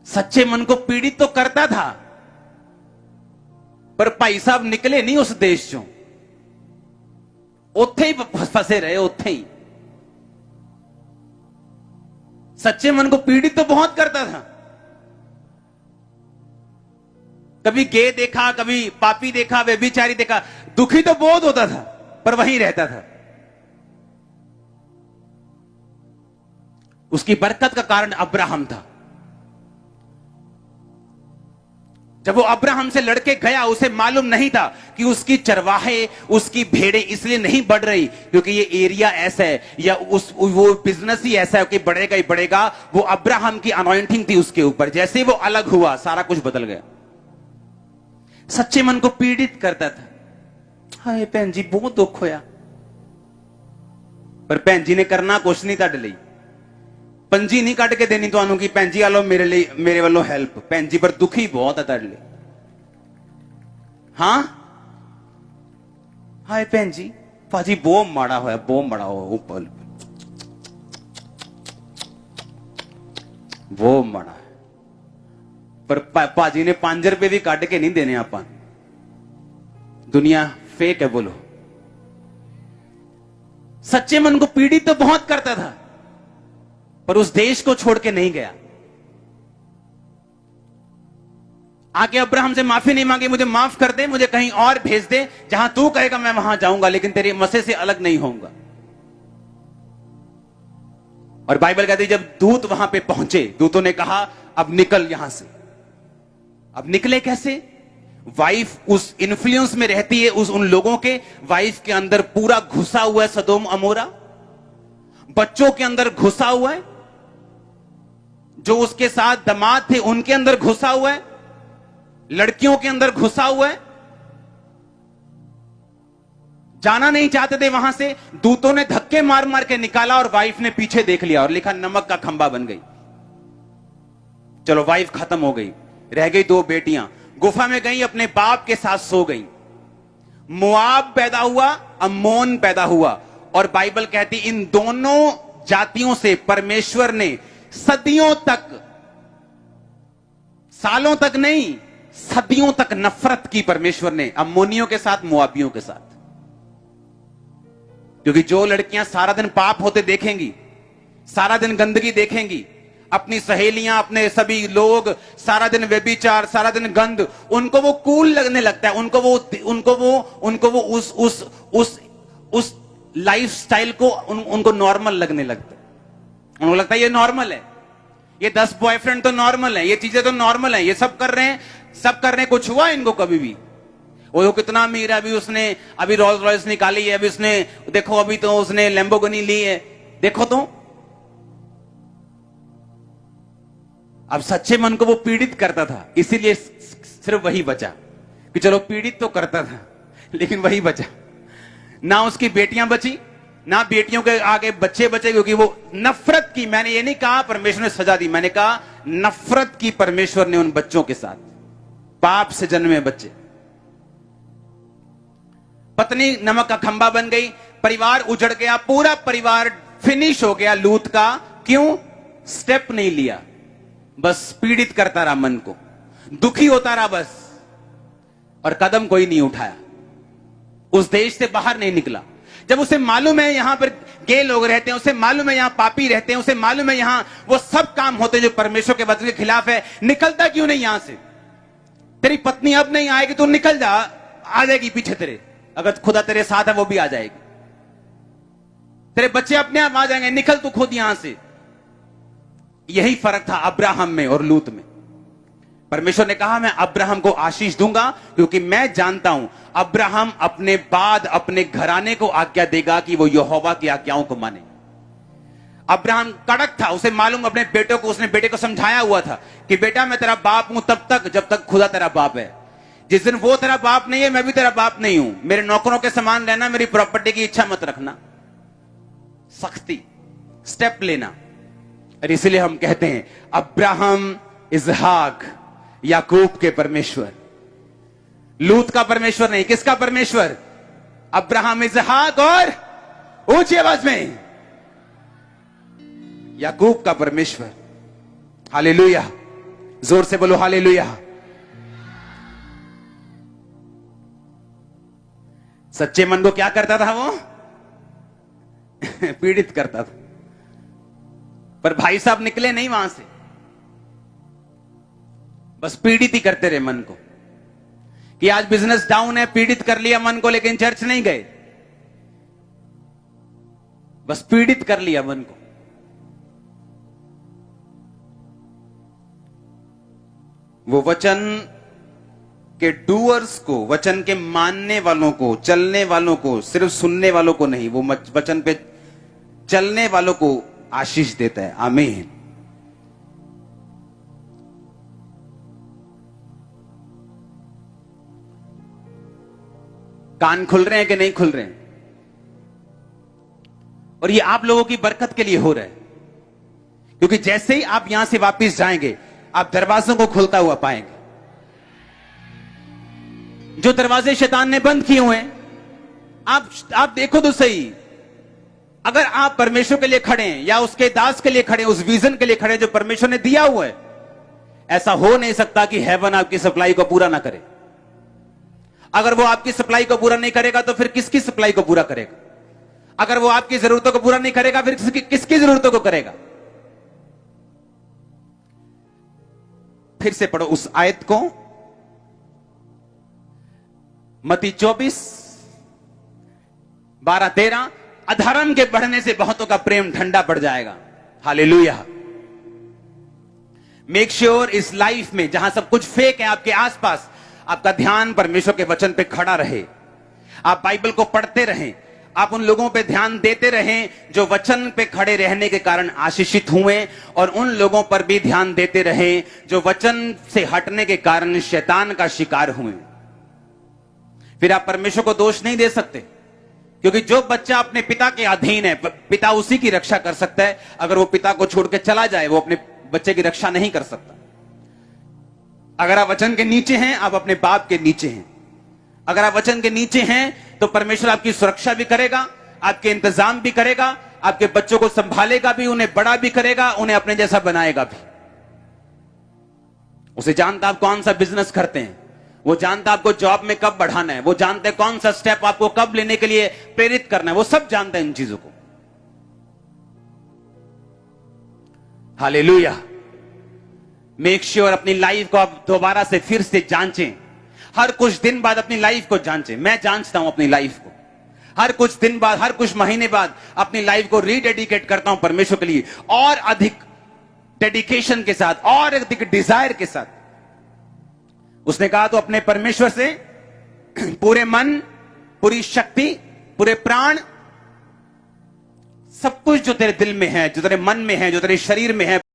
सच्चे मन को पीड़ित तो करता था, पर भाई साहब निकले नहीं उस देश चों, उत्थे ही फंसे रहे, उत्थे ही। सच्चे मन को पीड़ित तो बहुत करता था, कभी गे देखा, कभी पापी देखा, व्यभिचारी देखा, दुखी तो बहुत होता था, पर वहीं रहता था। उसकी बरकत का कारण अब्राहम था। जब वो अब्राहम से लड़के गया, उसे मालूम नहीं था कि उसकी चरवाहे, उसकी भेड़ें इसलिए नहीं बढ़ रही क्योंकि ये एरिया ऐसा है, या वो बिजनेस ही ऐसा है कि बढ़ेगा ही बढ़ेगा। वो अब्राहम की अनॉइंटिंग थी उसके ऊपर। जैसे ही वो अलग हुआ, सारा कुछ बदल गया। सच्चे मन को पीड़ित करता था। हाय भैन जी, बहुत दुख होया, पर भैन जी ने करना कुछ नहीं तुहाडे लई। पंजी नहीं कट के देनी तुहानू कि भैन जी आलो मेरे लिए, मेरे वालों हेल्प। भैन जी पर दुखी बहुत है तुहाडे लिए। हां हाय भैन जी, भाजी बहुत माड़ा होया, बहुत माड़ा हो, ऊपर वो माड़ा है, पर भाजी ने 5 रुपए भी कट के नहीं देने आपां। दुनिया फेक है, बोलो। सच्चे मन को पीड़ित तो बहुत करता था, पर उस देश को छोड़ के नहीं गया। आके अब्राहम से माफी नहीं मांगी, मुझे माफ कर दे, मुझे कहीं और भेज दे, जहां तू कहेगा मैं वहां जाऊंगा, लेकिन तेरे मसे से अलग नहीं होऊंगा। और बाइबल कहती है जब दूत वहां पे पहुंचे, दूतों ने कहा अब निकल यहां से। अब निकले कैसे? वाइफ उस इन्फ्लुएंस में रहती है, उन लोगों के। वाइफ के अंदर पूरा घुसा हुआ है सदोम अमोरा, बच्चों के अंदर घुसा हुआ है, जो उसके साथ दामाद थे उनके अंदर घुसा हुआ है, लड़कियों के अंदर घुसा हुआ है। जाना नहीं चाहते थे वहां से। दूतों ने धक्के मार मार के निकाला और वाइफ ने पीछे देख लिया और लिखा नमक का खंबा बन गई। चलो वाइफ खत्म हो गई, रह गई 2 बेटियां। गुफा में गई, अपने बाप के साथ सो गई। मोआब पैदा हुआ, अम्मोन पैदा हुआ। और बाइबल कहती इन दोनों जातियों से परमेश्वर ने सदियों तक, सालों तक नहीं, सदियों तक नफरत की परमेश्वर ने अम्मोनियों के साथ, मोआबियों के साथ। क्योंकि जो लड़कियां सारा दिन पाप होते देखेंगी, सारा दिन गंदगी देखेंगी, अपनी सहेलियां, अपने सभी लोग सारा दिन व्यभिचार, सारा दिन गंद, उनको वो कूल लगने लगता है। उनको वो उस लाइफस्टाइल को उनको नॉर्मल लगने लगता है। उनको लगता है ये नॉर्मल है, ये 10 बॉयफ्रेंड तो नॉर्मल है, ये चीजें तो नॉर्मल है, ये सब कर रहे हैं, सब कर रहे हैं। कुछ हुआ इनको कभी भी? वो कितना अमीर है, अभी उसने अभी रोल्स रॉयस निकाली है, अभी उसने देखो, अभी तो उसने लैम्बोर्गिनी ली है, देखो तो। अब सच्चे मन को वो पीड़ित करता था, इसीलिए सिर्फ वही बचा कि चलो पीड़ित तो करता था, लेकिन वही बचा। ना उसकी बेटियां बची, ना बेटियों के आगे बच्चे बचे, क्योंकि वो नफरत की। मैंने ये नहीं कहा परमेश्वर ने सजा दी, मैंने कहा नफरत की परमेश्वर ने उन बच्चों के साथ, पाप से जन्मे बच्चे। पत्नी नमक का खंबा बन गई, परिवार उजड़ गया, पूरा परिवार फिनिश हो गया लूत का। क्यों? स्टेप नहीं लिया, बस पीड़ित करता रहा मन को, दुखी होता रहा बस, और कदम कोई नहीं उठाया, उस देश से बाहर नहीं निकला। जब उसे मालूम है यहां पर गे लोग रहते हैं, उसे मालूम है यहां पापी रहते हैं, उसे मालूम है यहां वो सब काम होते हैं जो परमेश्वर के वचन के खिलाफ है, निकलता क्यों नहीं यहां से? तेरी पत्नी अब नहीं आएगी, तू निकल जा, आ जाएगी पीछे तेरे। अगर खुदा तेरे साथ है वो भी आ जाएगी। तेरे बच्चे अपने आप आ जाएंगे, निकल तू खुद यहां से। यही फर्क था अब्राहम में और लूत में। परमेश्वर ने कहा मैं अब्राहम को आशीष दूंगा, क्योंकि मैं जानता हूं अब्राहम अपने बाद अपने घराने को आज्ञा देगा कि वो यहोवा की आज्ञाओं को माने। अब्राहम कड़क था, उसे मालूम, अपने बेटे को, उसने बेटे को समझाया हुआ था कि बेटा मैं तेरा बाप हूं तब तक जब तक खुदा तेरा बाप है। जिस दिन वो तेरा बाप नहीं है, मैं भी तेरा बाप नहीं हूं। मेरे नौकरों के समान रहना, मेरी प्रॉपर्टी की इच्छा मत रखना। सख्ती, स्टेप लेना। और इसलिए हम कहते हैं अब्राहम, इसहाक, याकूब के परमेश्वर, लूत का परमेश्वर नहीं। किसका परमेश्वर? अब्राहम, इसहाक और ऊंची आवाज में याकूब का परमेश्वर। हालेलुया। जोर से बोलो हालेलुया। सच्चे मन को क्या करता था वो? पीड़ित करता था। पर भाई साहब निकले नहीं वहां से, बस पीड़ित ही करते रहे मन को कि आज बिजनेस डाउन है, पीड़ित कर लिया मन को, लेकिन चर्च नहीं गए, बस पीड़ित कर लिया मन को। वो वचन के डूअर्स को, वचन के मानने वालों को, चलने वालों को, सिर्फ सुनने वालों को नहीं, वो वचन पे चलने वालों को आशीष देता है। आमीन। कान खुल रहे हैं कि नहीं खुल रहे हैं? और ये आप लोगों की बरकत के लिए हो रहा है, क्योंकि जैसे ही आप यहां से वापस जाएंगे, आप दरवाजों को खुलता हुआ पाएंगे। जो दरवाजे शैतान ने बंद किए हुए हैं, आप देखो तो सही। अगर आप परमेश्वर के लिए खड़े हैं या उसके दास के लिए खड़े हैं, उस विजन के लिए खड़े हैं जो परमेश्वर ने दिया हुआ है, ऐसा हो नहीं सकता कि हेवन आपकी सप्लाई को पूरा ना करे। अगर वो आपकी सप्लाई को पूरा नहीं करेगा तो फिर किसकी सप्लाई को पूरा करेगा? अगर वो आपकी जरूरतों को पूरा नहीं करेगा फिर किसकी जरूरतों को करेगा? फिर से पढ़ो उस आयत को, मत्ती 24:12-13। अधर्म के बढ़ने से बहुतों का प्रेम ठंडा पड़ जाएगा। हालेलुया। मेक श्योर इस लाइफ में जहां सब कुछ फेक है आपके आसपास, आपका ध्यान परमेश्वर के वचन पे खड़ा रहे। आप बाइबल को पढ़ते रहें, आप उन लोगों पे ध्यान देते रहें जो वचन पे खड़े रहने के कारण आशीषित हुए, और उन लोगों पर भी ध्यान देते रहें जो वचन से हटने के कारण शैतान का शिकार हुए। फिर आप परमेश्वर को दोष नहीं दे सकते, क्योंकि जो बच्चा अपने पिता के अधीन है, पिता उसी की रक्षा कर सकता है। अगर वो पिता को छोड़ के चला जाए, वो अपने बच्चे की रक्षा नहीं कर सकता। अगर आप वचन के नीचे हैं, आप अपने बाप के नीचे हैं। अगर आप वचन के नीचे हैं तो परमेश्वर आपकी सुरक्षा भी करेगा, आपके इंतजाम भी करेगा, आपके बच्चों को संभालेगा भी, उन्हें बड़ा भी करेगा, उन्हें अपने जैसा बनाएगा भी। उसे जानता आप कौन सा बिजनेस करते हैं, वो जानता आपको जॉब में कब बढ़ाना है, वो जानते कौन सा स्टेप आपको कब लेने के लिए प्रेरित करना है, वो सब जानते हैं इन चीजों को। हालेलुया। मेक श्योर अपनी लाइफ को आप दोबारा से फिर से जांचें। हर कुछ दिन बाद अपनी लाइफ को जांचें। मैं जांचता हूं अपनी लाइफ को, हर कुछ दिन बाद, हर कुछ महीने बाद अपनी लाइफ को रीडेडिकेट करता हूं परमेश्वर के लिए, और अधिक डेडिकेशन के साथ, और अधिक डिजायर के साथ। उसने कहा तो अपने परमेश्वर से पूरे मन, पूरी शक्ति, पूरे प्राण, सब कुछ जो तेरे दिल में है, जो तेरे मन में है, जो तेरे शरीर में है,